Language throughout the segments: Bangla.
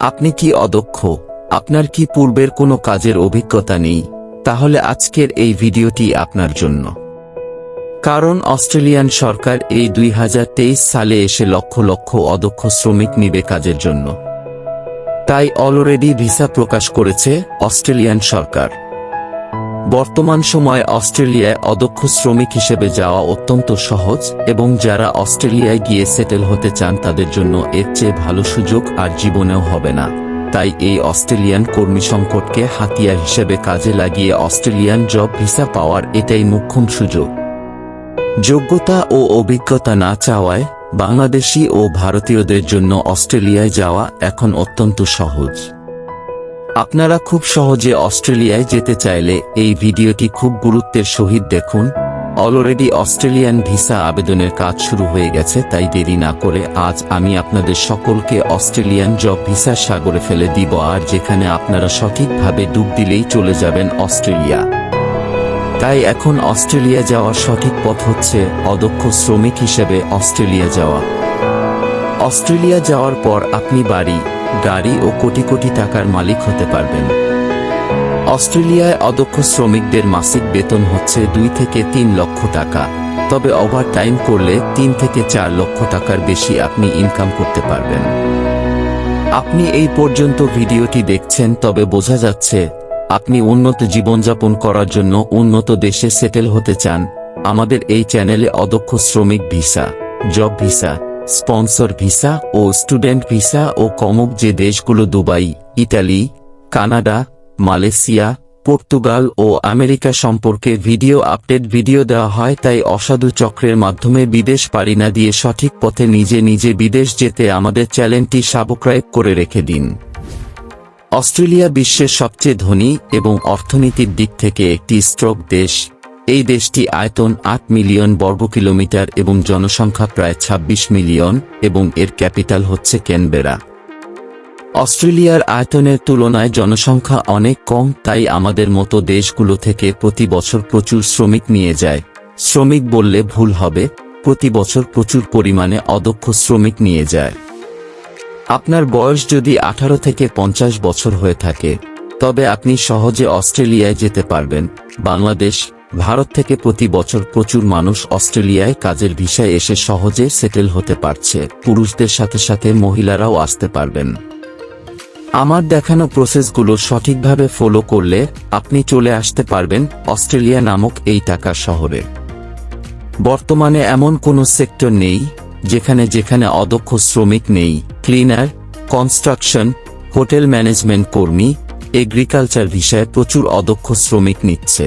আপনি কি অদক্ষ? আপনার কি পূর্বের কোনো কাজের অভিজ্ঞতা নেই? তাহলে আজকের এই ভিডিওটি আপনার জন্য। কারণ অস্ট্রেলিয়ান সরকার এই 2023 সালে এসে লক্ষ লক্ষ অদক্ষ শ্রমিক নিবে কাজের জন্য। তাই অলরেডি ভিসা প্রকাশ করেছে অস্ট্রেলিয়ান সরকার। বর্তমান সময়ে অস্ট্রেলিয়ায় অদক্ষ শ্রমিক হিসেবে যাওয়া অত্যন্ত সহজ, এবং যারা অস্ট্রেলিয়ায় গিয়ে সেটেল হতে চান তাদের জন্য এর চেয়ে ভালো সুযোগ আর জীবনেও হবে না। তাই এই অস্ট্রেলিয়ান কর্মী সংকটকে হাতিয়ার হিসেবে কাজে লাগিয়ে অস্ট্রেলিয়ান জব ভিসা পাওয়ার এটাই মোক্ষম সুযোগ। যোগ্যতা ও অভিজ্ঞতা না চাওয়ায় বাংলাদেশি ও ভারতীয়দের জন্য অস্ট্রেলিয়ায় যাওয়া এখন অত্যন্ত সহজ। আপনারা খুব সহজে অস্ট্রেলিয়ায় যেতে চাইলে এই ভিডিওটি খুব গুরুত্বের সহিত দেখুন। অলরেডি অস্ট্রেলিয়ান ভিসা আবেদনের কাজ শুরু হয়ে গেছে, তাই দেরি না করে আজ আমি আপনাদের সকলকে অস্ট্রেলিয়ান জব ভিসা সাগরে ফেলে দিব, আর যেখানে আপনারা সঠিকভাবে ডুব দিলেই চলে যাবেন অস্ট্রেলিয়া। তাই এখন অস্ট্রেলিয়া যাওয়ার সঠিক পথ হচ্ছে অদক্ষ শ্রমিক হিসেবে অস্ট্রেলিয়া যাওয়া। অস্ট্রেলিয়া যাওয়ার পর আপনি বাড়ি, গাড়ি ও কোটি কোটি টাকার মালিক হতে পারবেন। অস্ট্রেলিয়ায় অদক্ষ শ্রমিকদের মাসিক বেতন হচ্ছে 2 থেকে 3 লক্ষ টাকা, তবে ওভার টাইম করলে 3 থেকে 4 লক্ষ টাকার বেশি আপনি ইনকাম করতে পারবেন। আপনি এই পর্যন্ত ভিডিওটি দেখছেন, তবে বোঝা যাচ্ছে আপনি উন্নত জীবনযাপন করার জন্য উন্নত দেশে সেটেল হতে চান। আমাদের এই চ্যানেলে অদক্ষ শ্রমিক visa, job visa, sponsor visa ও স্টুডেন্ট ভিসা ও কমক যে দেশগুলো Dubai, Italy, Canada, Malaysia, Portugal ও আমেরিকা সম্পর্কে ভিডিও আপডেট ভিডিও দেওয়া হয়। তাই অসাধু চক্রের মাধ্যমে বিদেশ পাড়ি না দিয়ে সঠিক পথে নিজে নিজে বিদেশ যেতে আমাদের চ্যানেলটি সাবস্ক্রাইব করে রেখে দিন। অস্ট্রেলিয়া বিশ্বের সবচেয়ে ধনী এবং অর্থনীতির দিক থেকে একটি স্ট্রং দেশ। এই দেশটি আয়তন 8 মিলিয়ন বর্গ কিলোমিটার এবং জনসংখ্যা প্রায় 26 মিলিয়ন, এবং এর ক্যাপিটাল হচ্ছে ক্যানবেরা। অস্ট্রেলিয়ার আয়তনের তুলনায় জনসংখ্যা অনেক কম, তাই আমাদের মতো দেশগুলো থেকে প্রতি বছর প্রচুর শ্রমিক নিয়ে যায়। শ্রমিক বললে ভুল হবে, প্রতি বছর প্রচুর পরিমাণে অদক্ষ শ্রমিক নিয়ে যায়। আপনার বয়স যদি 18 থেকে 50 বছর হয়ে থাকে, তবে আপনি সহজে অস্ট্রেলিয়ায় যেতে পারবেন। বাংলাদেশ, ভারত থেকে প্রতি বছর প্রচুর মানুষ অস্ট্রেলিয়ায় কাজের ভিসায় এসে সহজে সেটেল হতে পারছে। পুরুষদের সাথে সাথে মহিলারাও আসতে পারবেন। আমার দেখানো প্রসেসগুলো সঠিকভাবে ফলো করলে আপনি চলে আসতে পারবেন অস্ট্রেলিয়া নামক এই টাকার শহরে। বর্তমানে এমন কোনো সেক্টর নেই যেখানে অদক্ষ শ্রমিক নেই। ক্লিনার, কনস্ট্রাকশন, হোটেল ম্যানেজমেন্ট কর্মী, এগ্রিকালচার ভিসায় প্রচুর অদক্ষ শ্রমিক নিচ্ছে।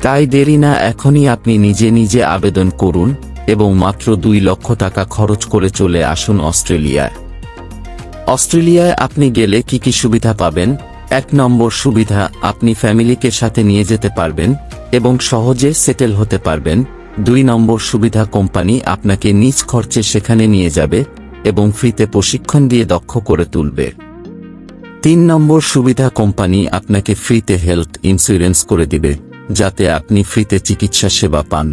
তাই দেরি না, এখনই আপনি নিজে নিজে আবেদন করুন এবং মাত্র 2 লক্ষ টাকা খরচ করে চলে আসুন অস্ট্রেলিয়ায়। অস্ট্রেলিয়ায় আপনি গেলে কি কি সুবিধা পাবেন? 1 নম্বর সুবিধা, আপনি ফ্যামিলিকে সাথে নিয়ে যেতে পারবেন এবং সহজে সেটেল হতে পারবেন। 2 নম্বর সুবিধা, কোম্পানি আপনাকে নিজ খরচে সেখানে নিয়ে যাবে এবং ফ্রিতে প্রশিক্ষণ দিয়ে দক্ষ করে তুলবে। 3 নম্বর সুবিধা, কোম্পানি আপনাকে ফ্রিতে হেলথ ইন্স্যুরেন্স করে দিবে, যাতে আপনি ফ্রিতে চিকিৎসা সেবা পান।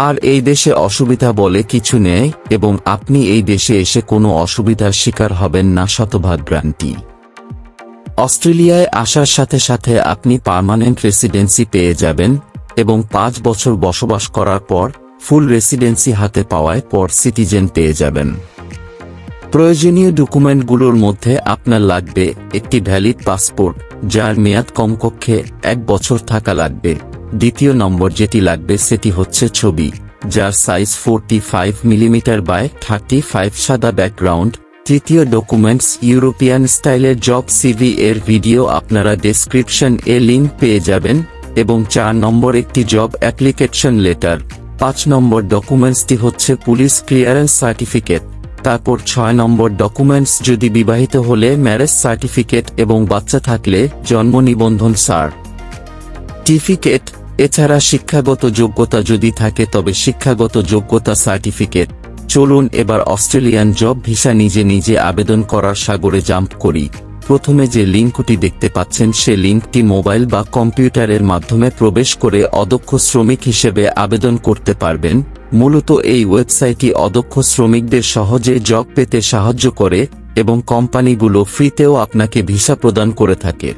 আর এই দেশে অসুবিধা বলে কিছু নেই, এবং আপনি এই দেশে এসে কোনো অসুবিধার শিকার হবেন না, শতভাগ গ্যারান্টি। অস্ট্রেলিয়ায় আসার সাথে সাথে আপনি পার্মানেন্ট রেসিডেন্সি পেয়ে যাবেন এবং 5 বছর বসবাস করার পর ফুল রেসিডেন্সি হাতে পাওয়ায় পর সিটিজেন পেয়ে যাবেন। প্রয়োজনীয় ডকুমেন্টগুলোর মধ্যে আপনার লাগবে একটি ভ্যালিড পাসপোর্ট, যার মেয়াদ কমপক্ষে 1 বছর থাকা লাগবে। দ্বিতীয় নম্বর যেটি লাগবে সেটি হচ্ছে ছবি, যার সাইজ 45 মিলিমিটার বাই 35, সাদা ব্যাকগ্রাউন্ড। তৃতীয় ডকুমেন্টস ইউরোপিয়ান স্টাইলের জব সিভি, এর ভিডিও আপনারা ডেসক্রিপশন এ লিংক পেয়ে যাবেন। এবং 4 নম্বর একটি জব অ্যাপ্লিকেশন লেটার। 5 নম্বর ডকুমেন্টসটি হচ্ছে পুলিশ ক্লিয়ারেন্স সার্টিফিকেট। তারপর 6 নম্বর ডকুমেন্টস, যদি বিবাহিত হলে ম্যারেজ সার্টিফিকেট এবং বাচ্চা থাকলে জন্ম নিবন্ধন সার্টিফিকেট। এছাড়া শিক্ষাগত যোগ্যতা যদি থাকে তবে শিক্ষাগত যোগ্যতা সার্টিফিকেট। চলুন এবার অস্ট্রেলিয়ান জব ভিসা নিজে নিজে আবেদন করার সাগরে জাম্প করি। প্রথমে যে লিঙ্কটি দেখতে পাচ্ছেন সে লিঙ্কটি মোবাইল বা কম্পিউটারের মাধ্যমে প্রবেশ করে অদক্ষ শ্রমিক হিসেবে আবেদন করতে পারবেন। মূলত এই ওয়েবসাইটটি অদক্ষ শ্রমিকদের সহজে জব পেতে সাহায্য করে এবং কোম্পানিগুলো ফ্রিতেও আপনাকে ভিসা প্রদান করে থাকে।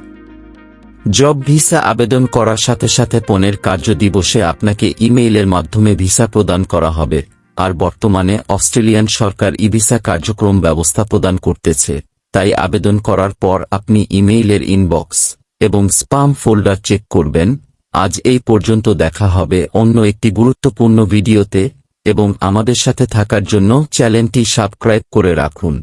জব ভিসা আবেদন করার সাথে সাথে 15 কার্য দিবসে আপনাকে ইমেইলের মাধ্যমে ভিসা প্রদান করা হবে। আর বর্তমানে অস্ট্রেলিয়ান সরকার ই-ভিসা কার্যক্রম ব্যবস্থা প্রদান করতেছে, তাই আবেদন করার পর আপনি ইমেইলের ইনবক্স এবং স্পাম ফোল্ডার চেক করবেন। আজ এই পর্যন্ত, দেখা হবে অন্য একটি গুরুত্বপূর্ণ ভিডিওতে, এবং আমাদের সাথে থাকার জন্য চ্যানেলটি সাবস্ক্রাইব করে রাখুন।